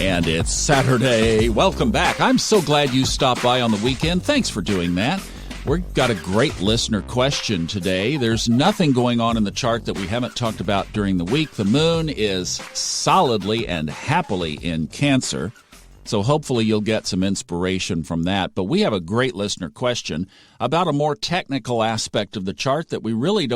And it's Saturday. Welcome back. I'm so glad you stopped by on the weekend. Thanks for doing that. We've got a great listener question today. There's nothing going on in the chart that we haven't talked about during the week. The moon is solidly and happily in Cancer, so hopefully you'll get some inspiration from that. But we have a great listener question about a more technical aspect of the chart that we really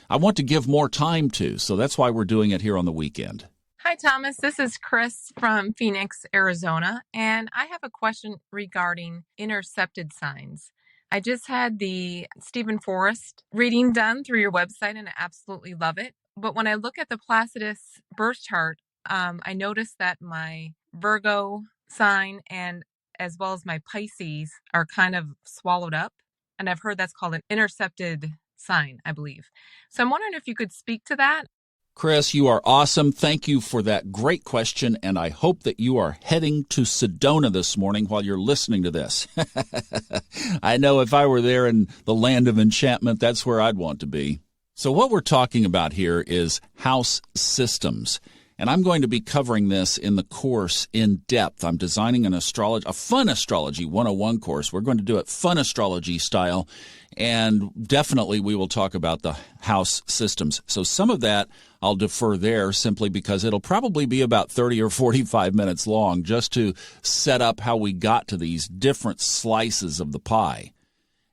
I want to give more time to, so that's why we're doing it here on the weekend. Hi, Thomas. This is Chris from Phoenix, Arizona, and I have a question regarding intercepted signs. I just had the Stephen Forrest reading done through your website, and I absolutely love it. But when I look at the Placidus birth chart, I notice that my Virgo sign and as well as my Pisces are kind of swallowed up, and I've heard that's called an intercepted sign, I believe. So I'm wondering if you could speak to that. Chris, you are awesome. Thank you for that great question, and I hope that you are heading to Sedona this morning while you're listening to this. I know if I were there in the land of enchantment, that's where I'd want to be. So what we're talking about here is house systems, and I'm going to be covering this in the course in depth. I'm designing a fun astrology 101 course. We're going to do it fun astrology style, and definitely we will talk about the house systems. So some of that I'll defer there simply because it'll probably be about 30 or 45 minutes long just to set up how we got to these different slices of the pie.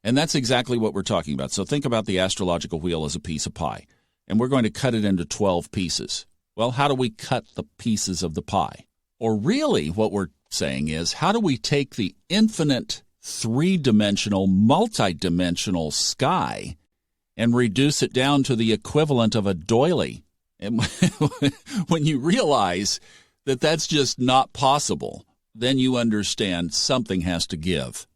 And that's exactly what we're talking about. So think about the astrological wheel as a piece of pie, and we're going to cut it into 12 pieces. Well, how do we cut the pieces of the pie? Or really what we're saying is, how do we take the infinite three-dimensional, multi-dimensional sky and reduce it down to the equivalent of a doily? And when you realize that that's just not possible, then you understand something has to give.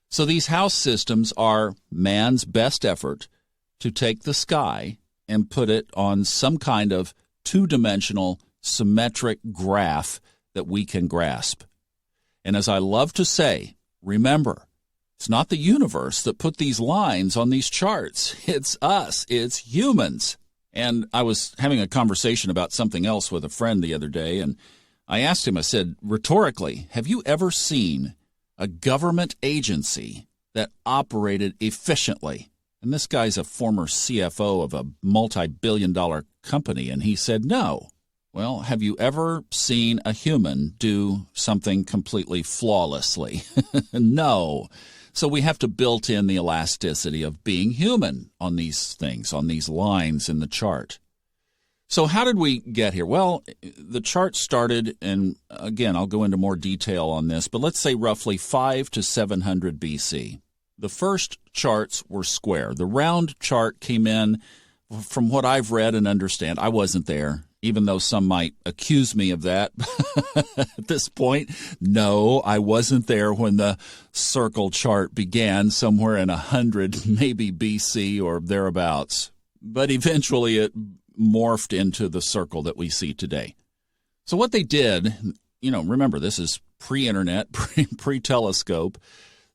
So these house systems are man's best effort to take the sky and put it on some kind of two-dimensional symmetric graph that we can grasp. And as I love to say, remember, it's not the universe that put these lines on these charts. It's us. It's humans. And I was having a conversation about something else with a friend the other day, and I asked him, I said, rhetorically, have you ever seen a government agency that operated efficiently? And this guy's a former CFO of a multi-billion-dollar company, and he said, no. Well, have you ever seen a human do something completely flawlessly? No. So we have to build in the elasticity of being human on these things, on these lines in the chart. So how did we get here? Well, the chart started, and again, I'll go into more detail on this, but let's say roughly 5 to 700 BC. The first charts were square. The round chart came in, from what I've read and understand. I wasn't there, even though some might accuse me of that at this point. No, I wasn't there when the circle chart began somewhere in 100, maybe BC or thereabouts. But eventually it morphed into the circle that we see today. So what they did, remember, this is pre-internet, pre-telescope.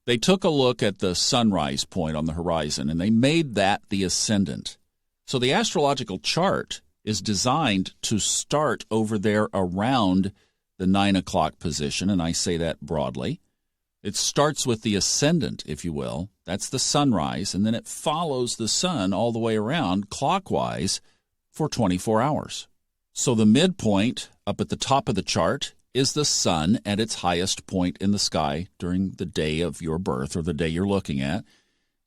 They took a look at the sunrise point on the horizon, and they made that the ascendant. So the astrological chart is designed to start over there around the 9 o'clock position, and I say that broadly. It starts with the ascendant, if you will. That's the sunrise, and then it follows the sun all the way around clockwise for 24 hours. So the midpoint up at the top of the chart is the sun at its highest point in the sky during the day of your birth or the day you're looking at.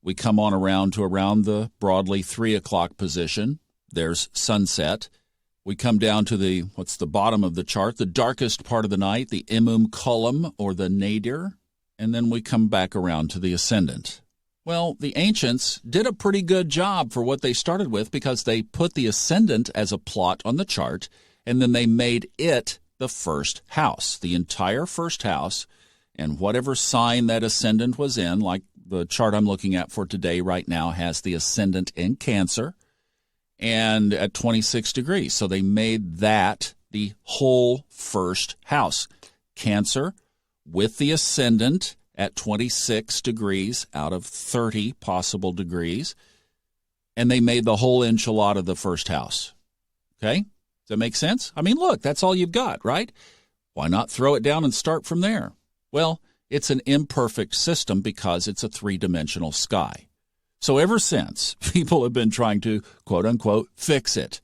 We come on around to around the broadly 3 o'clock position. There's sunset. We come down to the bottom of the chart, the darkest part of the night, the imum column or the nadir, and then we come back around to the ascendant. Well, the ancients did a pretty good job for what they started with because they put the ascendant as a plot on the chart, and then they made it the first house, the entire first house, and whatever sign that ascendant was in, like the chart I'm looking at for today right now has the ascendant in Cancer and at 26 degrees. So they made that the whole first house. Cancer with the ascendant at 26 degrees out of 30 possible degrees, and they made the whole enchilada the first house. Okay? Does that make sense? I mean, look, that's all you've got, right? Why not throw it down and start from there? Well, it's an imperfect system because it's a three-dimensional sky. So ever since, people have been trying to, quote-unquote, fix it.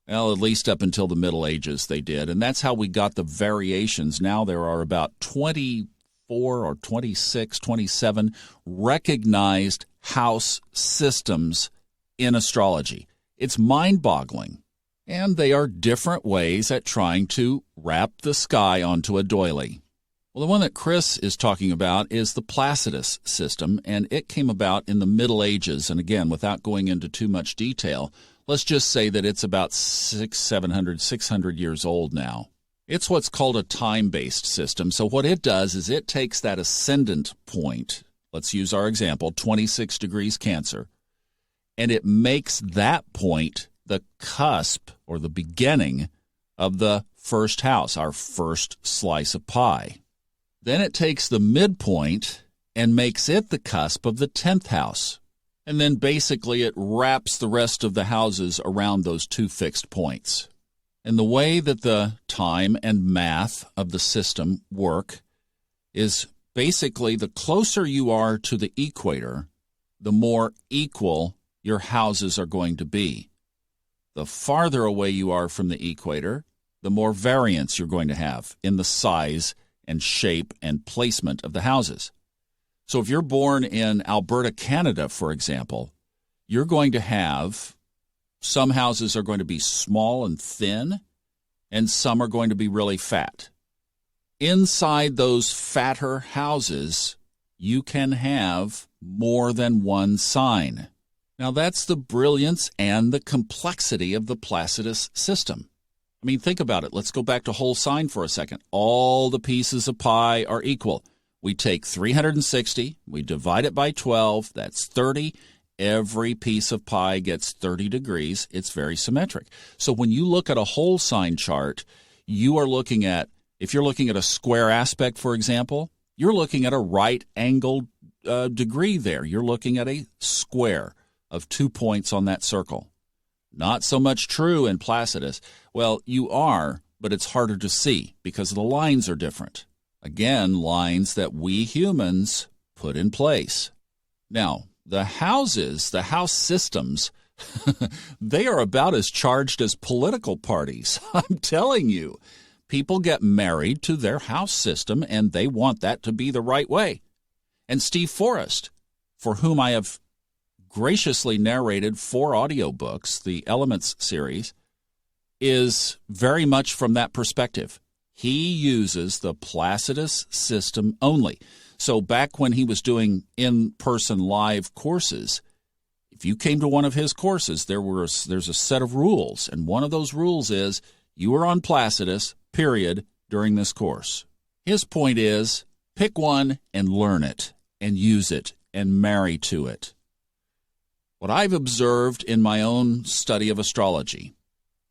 Well, at least up until the Middle Ages they did, and that's how we got the variations. Now there are about 24 or 26, 27 recognized house systems in astrology. It's mind-boggling, and they are different ways at trying to wrap the sky onto a doily. Well, the one that Chris is talking about is the Placidus system, and it came about in the Middle Ages. And again, without going into too much detail, let's just say that it's about 600 years old now. It's what's called a time-based system. So what it does is it takes that ascendant point, let's use our example, 26 degrees Cancer, and it makes that point the cusp or the beginning of the first house, our first slice of pie. Then it takes the midpoint and makes it the cusp of the 10th house. And then basically it wraps the rest of the houses around those two fixed points. And the way that the time and math of the system work is basically the closer you are to the equator, the more equal your houses are going to be. The farther away you are from the equator, the more variance you're going to have in the size and shape and placement of the houses. So if you're born in Alberta, Canada, for example, you're going to have some houses are going to be small and thin, and some are going to be really fat. Inside those fatter houses, you can have more than one sign. Now that's the brilliance and the complexity of the Placidus system. I mean, think about it. Let's go back to whole sign for a second. All the pieces of pie are equal. We take 360, we divide it by 12, that's 30. Every piece of pie gets 30 degrees. It's very symmetric. So when you look at a whole sign chart, you are looking at, if you're looking at a square aspect, for example, you're looking at a right-angled degree there. You're looking at a square of 2 points on that circle. Not so much true in Placidus. Well, you are, but it's harder to see because the lines are different. Again, lines that we humans put in place. Now, the houses, the house systems, they are about as charged as political parties. I'm telling you, people get married to their house system and they want that to be the right way. And Steve Forrest, for whom I have graciously narrated 4 audiobooks, the Elements series, is very much from that perspective. He uses the Placidus system only. So back when he was doing in-person live courses, if you came to one of his courses, there's a set of rules, and one of those rules is you are on Placidus, period, during this course. His point is pick one and learn it and use it and marry to it. What I've observed in my own study of astrology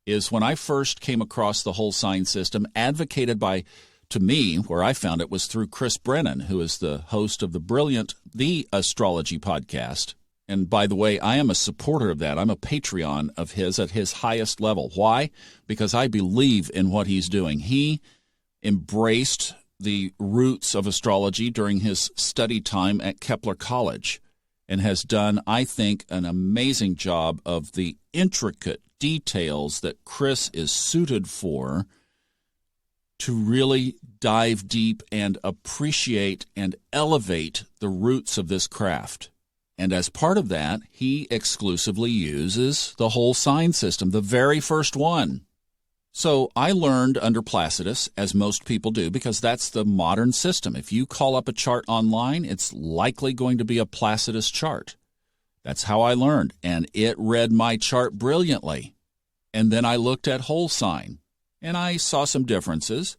is when I first came across the whole sign system advocated by, to me, where I found it was through Chris Brennan, who is the host of the brilliant The Astrology podcast. And by the way, I am a supporter of that. I'm a Patreon of his at his highest level. Why? Because I believe in what he's doing. He embraced the roots of astrology during his study time at Kepler College and has done, I think, an amazing job of the intricate details that Chris is suited for to really dive deep and appreciate and elevate the roots of this craft. And as part of that, he exclusively uses the whole sign system, the very first one. So I learned under Placidus, as most people do, because that's the modern system. If you call up a chart online, it's likely going to be a Placidus chart. That's how I learned, and it read my chart brilliantly. And then I looked at whole sign, and I saw some differences,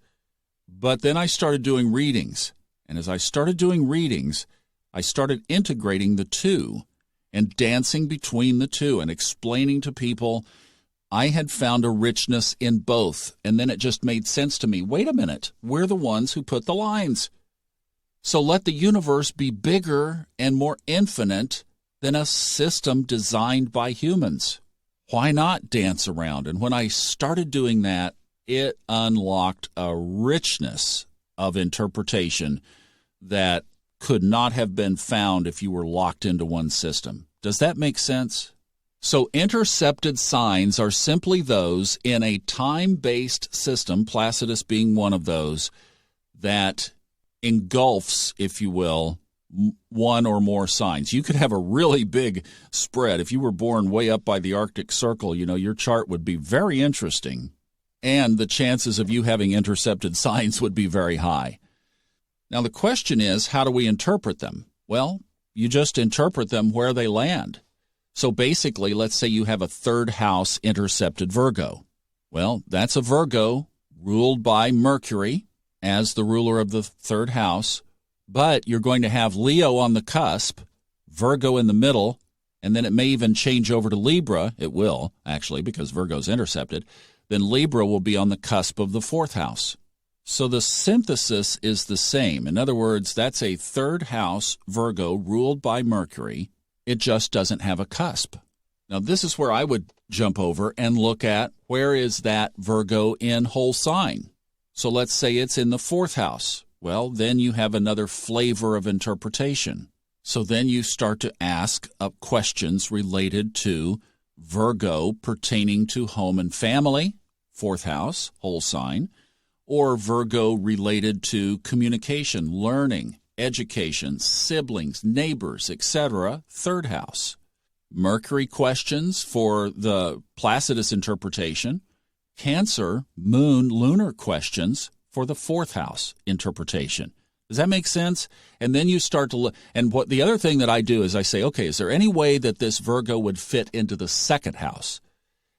but then I started doing readings. And as I started doing readings, I started integrating the two and dancing between the two and explaining to people I had found a richness in both. And then it just made sense to me. Wait a minute, we're the ones who put the lines. So let the universe be bigger and more infinite than a system designed by humans. Why not dance around? And when I started doing that, it unlocked a richness of interpretation that could not have been found if you were locked into one system. Does that make sense? So intercepted signs are simply those in a time-based system, Placidus being one of those, that engulfs, if you will, one or more signs. You could have a really big spread. If you were born way up by the Arctic Circle, your chart would be very interesting, and the chances of you having intercepted signs would be very high. Now, the question is, how do we interpret them? Well, you just interpret them where they land. So basically, let's say you have a third house intercepted Virgo. Well, that's a Virgo ruled by Mercury as the ruler of the third house, but you're going to have Leo on the cusp, Virgo in the middle, and then it may even change over to Libra. It will, actually, because Virgo's intercepted. Then Libra will be on the cusp of the fourth house. So the synthesis is the same. In other words, that's a third house Virgo ruled by Mercury. It just doesn't have a cusp. Now, this is where I would jump over and look at where is that Virgo in whole sign. So let's say it's in the fourth house. Well, then you have another flavor of interpretation. So then you start to ask up questions related to Virgo pertaining to home and family, fourth house, whole sign, or Virgo related to communication, learning, education, siblings, neighbors, etc., third house. Mercury questions for the Placidus interpretation, Cancer, moon, lunar questions for the fourth house interpretation. Does that make sense? And then you start to look, and what the other thing that I do is I say, okay, is there any way that this Virgo would fit into the second house?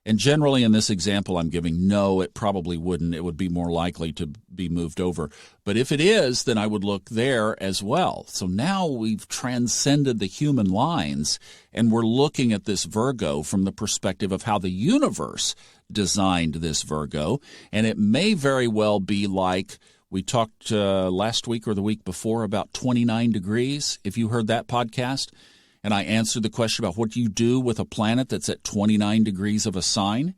And generally in this example I'm giving, no, it probably wouldn't. It would be more likely to be moved over. But if it is, then I would look there as well. So now we've transcended the human lines, and we're looking at this Virgo from the perspective of how the universe designed this Virgo. And it may very well be like we talked last week or the week before about 29 degrees, if you heard that podcast. And I answered the question about what do you do with a planet that's at 29 degrees of a sign?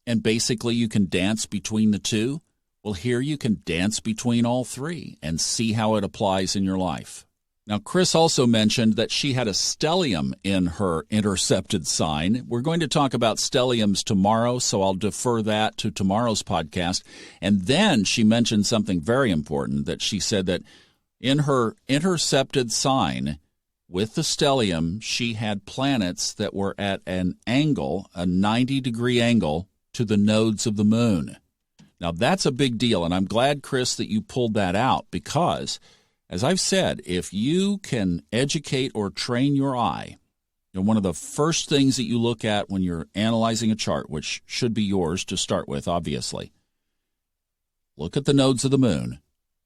And basically you can dance between the two. Well, here you can dance between all three and see how it applies in your life. Now, Chris also mentioned that she had a stellium in her intercepted sign. We're going to talk about stelliums tomorrow, so I'll defer that to tomorrow's podcast. And then she mentioned something very important, that she said that in her intercepted sign, with the stellium, she had planets that were at an angle, a 90-degree angle, to the nodes of the moon. Now, that's a big deal, and I'm glad, Chris, that you pulled that out because, as I've said, if you can educate or train your eye, one of the first things that you look at when you're analyzing a chart, which should be yours to start with, obviously, look at the nodes of the moon,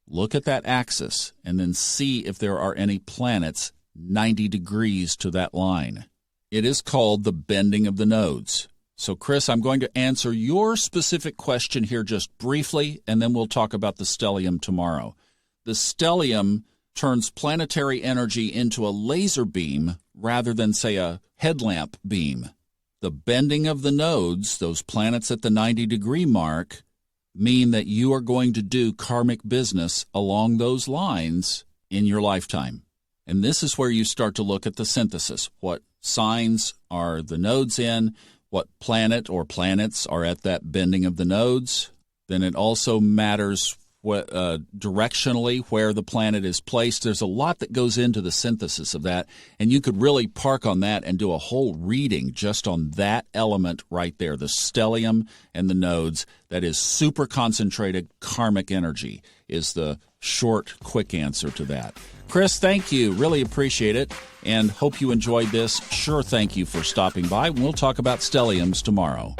look at that axis, and then see if there are any planets 90 degrees to that line. It is called the bending of the nodes. So, Chris, I'm going to answer your specific question here just briefly, and then we'll talk about the stellium tomorrow. The stellium turns planetary energy into a laser beam rather than, say, a headlamp beam. The bending of the nodes, those planets at the 90-degree mark, mean that you are going to do karmic business along those lines in your lifetime. And this is where you start to look at the synthesis. What signs are the nodes in? What planet or planets are at that bending of the nodes? Then it also matters directionally where the planet is placed. There's a lot that goes into the synthesis of that, and you could really park on that and do a whole reading just on that element right there, the stellium and the nodes. That is super concentrated karmic energy is the short, quick answer to that. Chris, thank you. Really appreciate it and hope you enjoyed this. Sure, thank you for stopping by. We'll talk about stelliums tomorrow.